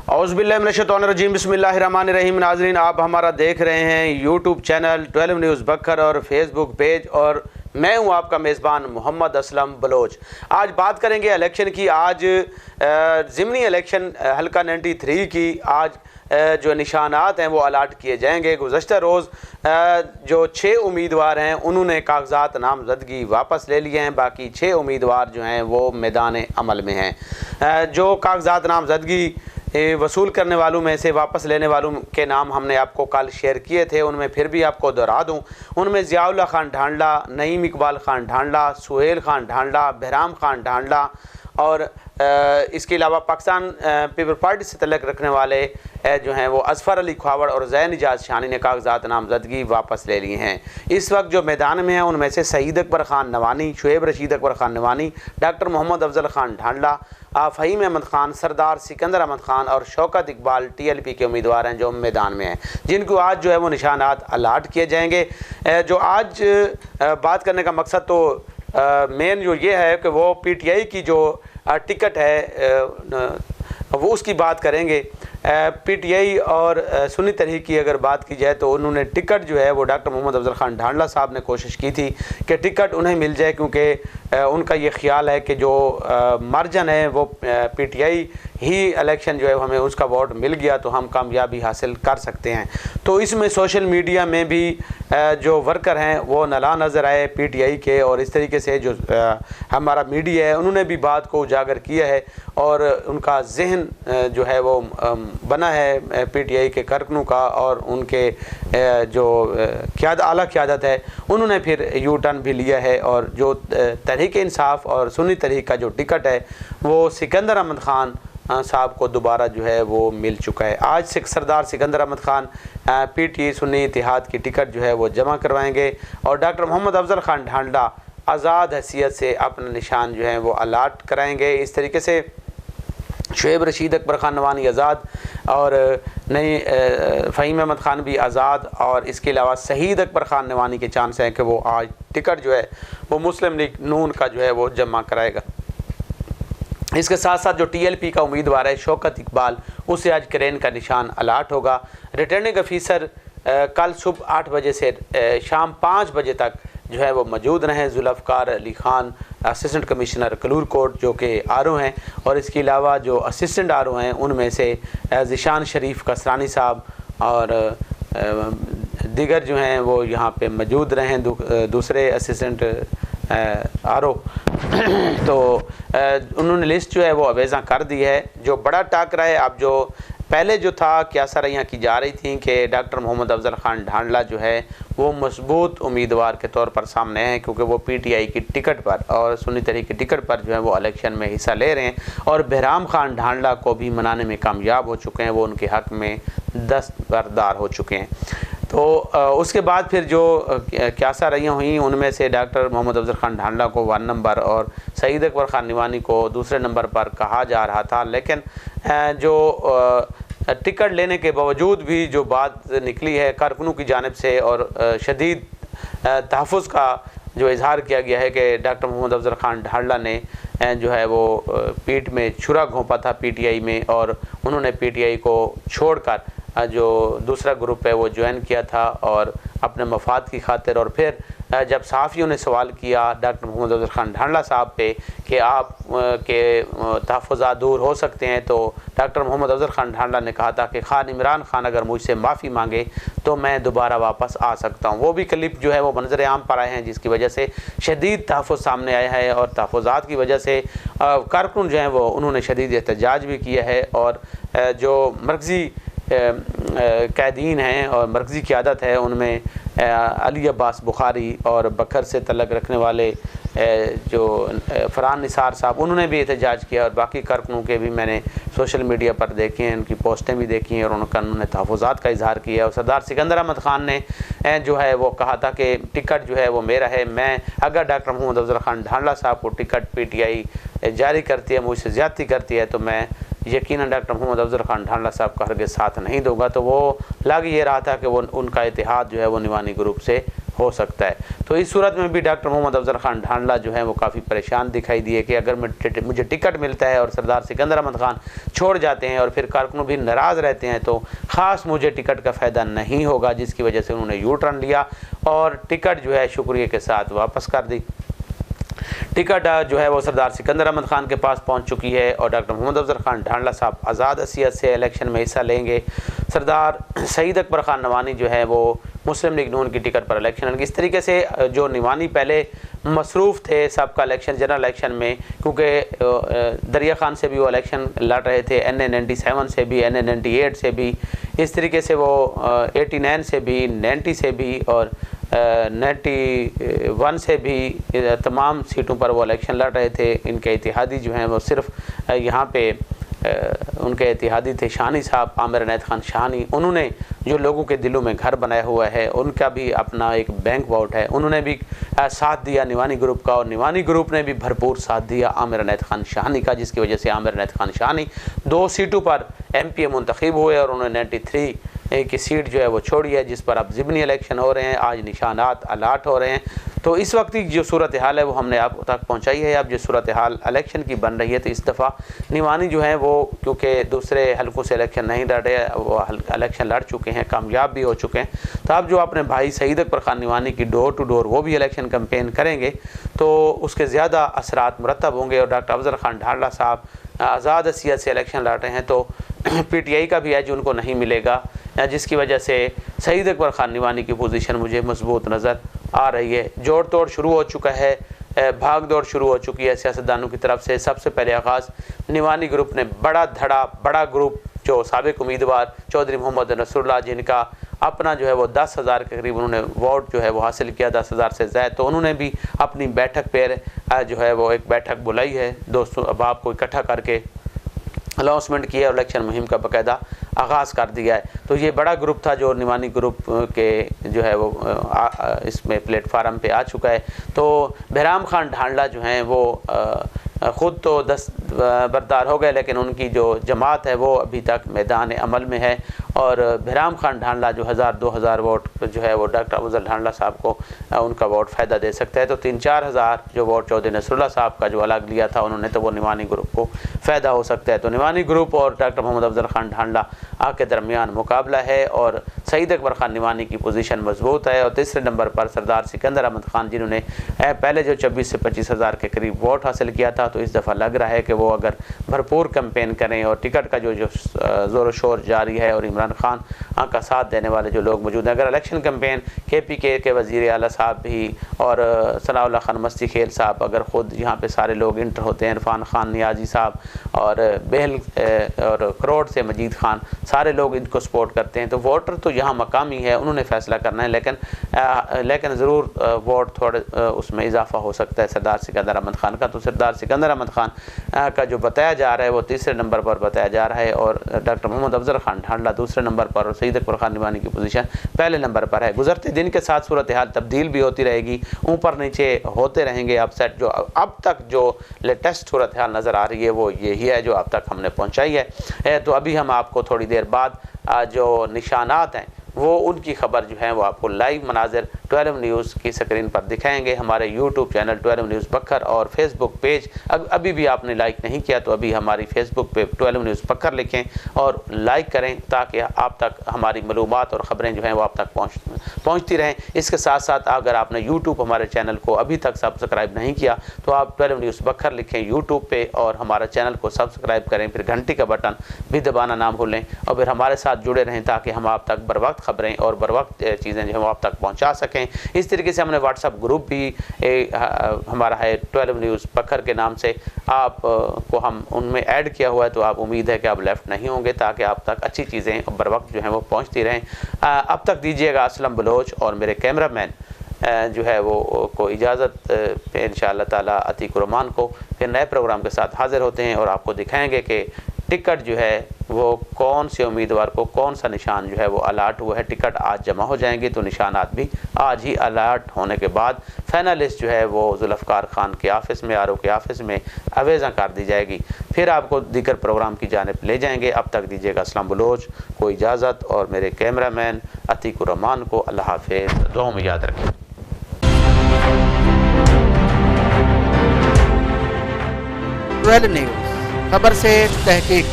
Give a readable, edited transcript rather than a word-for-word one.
औज़ुबिल्लाहिमिनश्शैतानिर्रजीम बिस्मिल्लाहिर्रहमानिर्रहीम। नाज़रीन, आप हमारा देख रहे हैं यूट्यूब चैनल 12 न्यूज़ बकर और फेसबुक पेज, और मैं हूं आपका मेज़बान मोहम्मद असलम बलोच। आज बात करेंगे इलेक्शन की। आज ज़िमनी इलेक्शन हल्का 93 की आज जो निशानात हैं वो अलाट किए जाएंगे। गुज़श्ता रोज़ जो 6 उम्मीदवार हैं उन्होंने कागजात नामजदगी वापस ले लिए हैं। बाकी 6 उम्मीदवार जो हैं वो मैदान अमल में हैं। जो कागजात नामजदगी वसूल करने वालों में से वापस लेने वालों के नाम हमने आपको कल शेयर किए थे, उनमें फिर भी आपको दोहरा दूं। उनमें ज़ियाउल्लाह खान ढांडला, नईम इकबाल खान ढांडला, सुहेल खान ढांडला, बहराम खान ढांडला और इसके अलावा पाकिस्तान पीपल पार्टी से तल्लुक़ रखने वाले जो हैं वो अज़फ़र अली ख्वावड़ और ज़ैन इजाज़ शानी ने कागजात नामजदगी वापस ले लिए हैं। इस वक्त जो मैदान में हैं उनमें से सईद अकबर खान नवानी, शुएब रशीद अकबर खान नवानी, डॉक्टर मोहम्मद अफजल खान ढांडला, फ़हीम अहमद खान, सरदार सिकंदर अहमद खान और शौकत इकबाल TLP के उम्मीदवार हैं जो मैदान में हैं, जिनको आज जो है वो निशानात अलाट किए जाएंगे। जो आज बात करने का मकसद तो मेन जो ये है कि वो PTI की जो टिकट है वो उसकी बात करेंगे। PTI और सुन्नी तहरीक की अगर बात की जाए तो उन्होंने टिकट जो है वो डॉक्टर मोहम्मद अफजल खान ढांडला साहब ने कोशिश की थी कि टिकट उन्हें मिल जाए, क्योंकि उनका ये ख्याल है कि जो मार्जिन है वो PTI ही इलेक्शन जो है हमें उसका वोट मिल गया तो हम कामयाबी हासिल कर सकते हैं। तो इसमें सोशल मीडिया में भी जो वर्कर हैं वो नला नज़र आए PTI के, और इस तरीके से जो हमारा मीडिया है उन्होंने भी बात को उजागर किया है और उनका जहन जो है वो बना है PTI के कारकुनों का, और उनके जो आला क़यादत है उन्होंने फिर यू टर्न भी लिया है, और जो तहरीक इंसाफ और सुन्नी तहरीक का जो टिकट है वो सिकंदर अहमद खान साहब को दोबारा जो है वो मिल चुका है। आज से सरदार सिकंदर अहमद खान PTI सुन्नी इत्तेहाद की टिकट जो है वो जमा करवाएंगे, और डॉक्टर मोहम्मद अफजल खान ढांडला आज़ाद हैसियत से अपना निशान जो है वो अलाट कराएंगे। इस तरीके से शुएब रशीद अकबर खान नवानी आज़ाद और नई फ़हीम अहमद खान भी आज़ाद, और इसके अलावा शहीद अकबर खान नवानी के चांस हैं कि वो आज टिकट जो है वो मुस्लिम लीग नून का जो है वो जमा कराएगा। इसके साथ साथ जो TLP का उम्मीदवार है शौकत इकबाल, उसे आज क्रेन का निशान अलाट होगा। रिटर्निंग ऑफिसर कल सुबह 8 बजे से शाम 5 बजे तक जो है वो मौजूद रहें। जुल्फ़कार अली खान असिस्टेंट कमिश्नर कलूर कोट जो कि RO हैं, और इसके अलावा जो असिस्टेंट RO हैं उनमें से ज़िशान शरीफ कसरानी साहब और दीगर जो हैं वो यहाँ पे मौजूद रहें, दूसरे असिस्टेंट RO। तो उन्होंने लिस्ट जो है वो अवेज़ा कर दी है। जो बड़ा टाकरा है अब जो पहले जो था क्या सराइयाँ की जा रही थी कि डॉक्टर मोहम्मद अफजल खान ढांडला जो है वो मजबूत उम्मीदवार के तौर पर सामने हैं, क्योंकि वो PTI की टिकट पर और सुन्नी तहरीक की टिकट पर जो है वो इलेक्शन में हिस्सा ले रहे हैं, और बहराम खान ढांडला को भी मनाने में कामयाब हो चुके हैं। वो उनके हक़ में दस्तबरदार हो चुके हैं। तो उसके बाद फिर जो क्यासा रहियाँ हुई उनमें से डॉक्टर मोहम्मद अफजल खान ढांडला को 1 नंबर और सईद अकबर खान नवानी को दूसरे नंबर पर कहा जा रहा था, लेकिन जो टिकट लेने के बावजूद भी जो बात निकली है कारकुनों की जानिब से और शदीद तहफ़्फ़ुज़ का जो इजहार किया गया है कि डॉक्टर मोहम्मद अफजल खान ढांडला ने जो है वो पीठ में छुरा घोंपा था PTI में, और उन्होंने PTI को छोड़कर जो दूसरा ग्रुप है वो ज्वाइन किया था और अपने मफाद की खातिर। और फिर जब सहाफ़ियों ने सवाल किया डॉक्टर मोहम्मद अफजल खान ढांडला साहब पे कि आप के तहफ़्फ़ुज़ात दूर हो सकते हैं, तो डॉक्टर मोहम्मद अफजल खान ढांडला ने कहा था कि खान इमरान खान अगर मुझसे माफ़ी मांगे तो मैं दोबारा वापस आ सकता हूँ। वो भी क्लिप जो है वो मंज़र आम पर आए हैं, जिसकी वजह से शदीद तहफ़्फ़ुज़ सामने आया है, और तहफ़्फ़ुज़ात की वजह से कारकुन जो हैं वो उन्होंने शदीद एहतजाज भी किया है, और जो मरकज़ी कैदीन हैं और मरकज़ी क़यादत है उनमें अली अब्बास बुखारी और बकर से तल्लुक़ रखने वाले जो फरहान निसार साहब, उन्होंने भी एहतजाज किया, और बाकी कारकुनों के भी मैंने सोशल मीडिया पर देखे हैं, उनकी पोस्टें भी देखी हैं, और उन्होंने तहफ़्फ़ुज़ात का इजहार किया। और सरदार सिकंदर अहमद खान ने जो है वो कहा था कि टिकट जो है वो मेरा है, मैं अगर डॉक्टर मोहम्मद अफजल खान ढांडला साहब को टिकट PTI जारी करती है, मुझसे ज़्यादती करती है, तो मैं यकीनन डॉक्टर मोहम्मद अफजल खान ढांडला साहब का हरगिज़ साथ नहीं दूंगा। तो वो लग ये रहा था कि वो उनका इत्तेहाद जो है वो निवानी ग्रुप से हो सकता है। तो इस सूरत में भी डॉक्टर मोहम्मद अफजल खान ढांडला जो है वो काफ़ी परेशान दिखाई दिए कि अगर मुझे टिकट मिलता है और सरदार सिकंदर अहमद खान छोड़ जाते हैं और फिर कारकुन भी नाराज़ रहते हैं तो ख़ास मुझे टिकट का फ़ायदा नहीं होगा, जिसकी वजह से उन्होंने यू टर्न लिया और टिकट जो है शुक्रिया के साथ वापस कर दी। टिकट जो है वो सरदार सिकंदर अहमद खान के पास पहुंच चुकी है और डॉक्टर मोहम्मद अफजल खान ढांडला साहब आज़ाद हसीयत से इलेक्शन में हिस्सा लेंगे। सरदार सईद अकबर खान नवानी जो है वो मुस्लिम लीग नून की टिकट पर इलेक्शन लड़ेंगे। इस तरीके से जो नवानी पहले मसरूफ़ थे सबका इलेक्शन जनरल इलेक्शन में, क्योंकि दरिया खान से भी वो इलेक्शन लड़ रहे थे, NA-97 से भी, NA-98 से भी, इस तरीके से वो 89 से भी, 90 से भी और 91 से भी तमाम सीटों पर वो इलेक्शन लड़ रहे थे। इनके इत्तेहादी जो हैं वो सिर्फ यहाँ पे उनके इत्तेहादी थे शानी साहब, आमिर इनायत खान शानी। उन्होंने जो लोगों के दिलों में घर बनाया हुआ है, उनका भी अपना एक बैंक वोट है, उन्होंने भी साथ दिया नवानी ग्रुप का और नवानी ग्रुप ने भी भरपूर साथ दिया आमिर इनायत खान शानी का, जिसकी वजह से आमिर इनायत खान शानी 2 सीटों पर MPA मुंतखब हुए और उन्होंने 93 की सीट जो है वो छोड़ी है, जिस पर अब ज़िमनी इलेक्शन हो रहे हैं, आज निशानात अलाट हो रहे हैं। तो इस वक्त की जो सूरत हाल है वो हमने आप तक पहुंचाई है। अब जो सूरत हाल इलेक्शन की बन रही है तो इस दफ़ा नवानी जो है वो क्योंकि दूसरे हलकों से इलेक्शन नहीं लड़ रहे, वो इलेक्शन लड़ चुके हैं, कामयाब भी हो चुके हैं। तो अब जो अपने भाई सईद अकबर खान नवानी की डोर टू डोर वो भी इलेक्शन कैंपेन करेंगे तो उसके ज़्यादा असरात मुरतब होंगे। और डॉक्टर अफजल खान ढांडला साहब आज़ाद हसीयत से इलेक्शन लड़ रहे हैं तो PTI का भी एज उनको नहीं मिलेगा, जिसकी वजह से सईद अकबर खान नवानी की पोजीशन मुझे मजबूत नज़र आ रही है। जोड़ तोड़ शुरू हो चुका है, भाग दौड़ शुरू हो चुकी है सियासतदानों की तरफ से। सबसे पहले आगाज़ नवानी ग्रुप ने बड़ा ग्रुप जो साबिक उम्मीदवार चौधरी मोहम्मद नसरुल्लाह, जिनका अपना जो है वो 10,000 के करीब उन्होंने वोट जो है वो हासिल किया, 10,000 से ज़्यादा, तो उन्होंने भी अपनी बैठक पर जो है वो एक बैठक बुलाई है, दोस्तों अहबाब को इकट्ठा करके अनाउंसमेंट किया और इलेक्शन मुहिम का बाकायदा आगाज़ कर दिया है। तो ये बड़ा ग्रुप था जो नवानी ग्रुप के जो है वो इसमें प्लेटफार्म पे आ चुका है। तो बहराम खान ढांडला जो हैं वो ख़ुद तो दस्तबरदार हो गए, लेकिन उनकी जो जमात है वो अभी तक मैदान अमल में है। और बहराम खान ढांडला जो 1000-2000 वोट जो है वो डॉक्टर अफजल ढांडला साहब को उनका वोट फ़ायदा दे सकता है। तो 3-4 हज़ार जो वोट चौधरी नसरुल्लाह साहब का जो अलग लिया था उन्होंने, तो वो नवानी ग्रुप को फ़ायदा हो सकता है। तो नवानी ग्रुप और डॉक्टर मोहम्मद अफजल खान ढांडला के दरमियान मुकाबला है और सईद अकबर खान नवानी की पोजीशन मजबूत है। और तीसरे नंबर पर सरदार सिकंदर अहमद खान, जिन्होंने पहले जो 24 से 25 हज़ार के करीब वोट हासिल किया था, तो इस दफ़ा लग रहा है कि वो अगर भरपूर कैंपेन करें और टिकट का जो ज़ोर शोर जारी है और इमरान खान का साथ देने वाले जो लोग मौजूद हैं, अगर इलेक्शन कैंपेन KPK के वज़ीर आला साहब भी और सनाउल्लाह खान मस्ती खेल साहब, अगर ख़ुद यहाँ पे सारे लोग इंटर होते हैं, इरफान खान नियाजी साहब और बेहल और करोड़ से मजीद खान, सारे लोग इनको सपोर्ट करते हैं, तो वोटर तो यहाँ मकामी है, उन्होंने फ़ैसला करना है। लेकिन ज़रूर वोट थोड़े उसमें इजाफा हो सकता है सरदार सिकंदर अहमद खान का। तो सरदार सिकंदर अहमद खान का जो बताया जा रहा है वो तीसरे नंबर पर बताया जा रहा है और डॉक्टर मोहम्मद अफजल खान ढांडला दूसरे नंबर पर और सईद अकबर खान नवानी की पोजीशन पहले नंबर पर है। गुजरते दिन के साथ सूरत हाल तब्दील भी होती रहेगी, ऊपर नीचे होते रहेंगे अपसेट। जो अब तक जो लेटेस्ट सूरत हाल नज़र आ रही है वो यही है जो अब तक हमने पहुँचाई है। तो अभी हम आपको थोड़ी देर बाद जो निशानात हैं वो उनकी ख़बर जो है वो आपको लाइव मनाजिर 12 न्यूज़ की स्क्रीन पर दिखाएंगे। हमारे यूट्यूब चैनल 12 न्यूज़ बखर और फेसबुक पेज अभी भी आपने लाइक नहीं किया तो अभी हमारी फेसबुक पे 12 न्यूज़ बखर लिखें और लाइक करें ताकि आप तक हमारी मालूमात और ख़बरें जो हैं वो आप तक पहुँचती रहें। इसके साथ साथ अगर आपने यूट्यूब हमारे चैनल को अभी तक सब्सक्राइब नहीं किया तो आप 12 न्यूज़ बखर लिखें यूट्यूब पर और हमारे चैनल को सब्सक्राइब करें, फिर घंटी का बटन भी दबाना ना भूलें और फिर हमारे साथ जुड़े रहें ताकि हम आप तक बर वक्त खबरें और बर वक्त चीज़ें जो है वो आप तक पहुंचा सकें। इस तरीके से हमने व्हाट्सएप ग्रुप भी हमारा है 12 न्यूज़ बखर के नाम से, आप को हम उनमें ऐड किया हुआ है, तो आप उम्मीद है कि आप लेफ़्ट नहीं होंगे ताकि आप तक अच्छी चीज़ें बर वक्त जो हैं वो पहुँचती रहें। अब तक दीजिएगा असलम बलोच और मेरे कैमरामैन जो है वो को इजाज़त इंशाअल्लाह ताला अतीक रहमान को। फिर नए प्रोग्राम के साथ हाज़िर होते हैं और आपको दिखाएँगे कि टिकट जो है वो कौन से उम्मीदवार को कौन सा निशान जो है वो अलाट हुआ है। टिकट आज जमा हो जाएंगे तो निशानात भी आज ही अलाट होने के बाद फ़ाइनल लिस्ट जो है वो जुल्फ़कार खान के ऑफ़िस में RO के ऑफ़िस में अवेज़ा कर दी जाएगी, फिर आपको दीगर प्रोग्राम की जानिब ले जाएंगे। अब तक दीजिएगा अस्सलाम बलोच को इजाज़त और मेरे कैमरामैन अतीक रहमान को अल्लाह हाफ़िज़, दुआ में याद रखें। 12 न्यूज़, खबर से तहकीक।